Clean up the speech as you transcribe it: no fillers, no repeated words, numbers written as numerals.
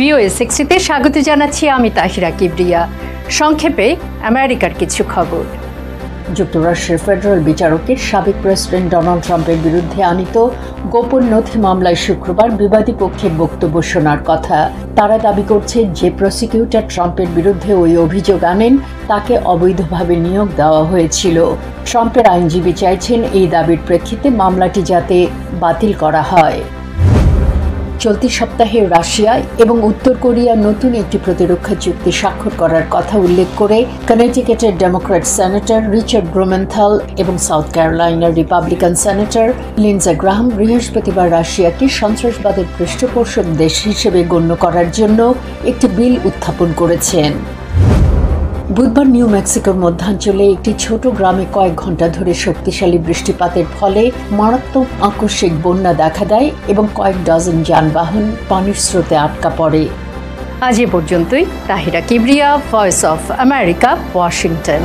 VOA 60-তে স্বাগত জানাচ্ছি আমি তাহিরা কিবরিয়া। সংক্ষেপে আমেরিকার কিছু খবর। যুক্তরাষ্ট্রের ফেডারেল বিচারকের সাবেক প্রেসিডেন্ট ডোনাল্ড ট্রাম্পের বিরুদ্ধে আনিত গোপন নথি মামলায় শুক্রবার বিবাদী পক্ষের বক্তব্য শোনার কথা। তারা দাবি করছে যে প্রসিকিউটর ট্রাম্পের বিরুদ্ধে ওই অভিযোগ আনেন তাকে অবৈধভাবে নিয়োগ দেওয়া হয়েছিল। ট্রাম্পের আইনজীবী চাইছেন এই দাবির প্রেক্ষিতে মামলাটি যাতে বাতিল করা হয়। চলতি সপ্তাহে রাশিয়া এবং উত্তর কোরিয়া নতুন একটি প্রতিরক্ষা চুক্তি স্বাক্ষর করার কথা উল্লেখ করে কানেটিকাটের ডেমোক্র্যাট সেনেটর রিচার্ড ব্লুমেনথাল এবং সাউথ ক্যারোলাইনার রিপাবলিকান সেনেটর লিন্ডসে গ্রাহাম বৃহস্পতিবার রাশিয়াকে সন্ত্রাসবাদের পৃষ্ঠপোষক দেশ হিসেবে গণ্য করার জন্য একটি বিল উত্থাপন করেছেন। বুধবার নিউ মেক্সিকোর মধ্যাঞ্চলে একটি ছোট গ্রামে কয়েক ঘন্টা ধরে শক্তিশালী বৃষ্টিপাতের ফলে মারাত্মক আকস্মিক বন্যা দেখা দেয় এবং কয়েক ডজন যানবাহন পানির স্রোতে আটকা পড়ে। আজ এ পর্যন্তই। Tahira Kibria, voice of America, Washington.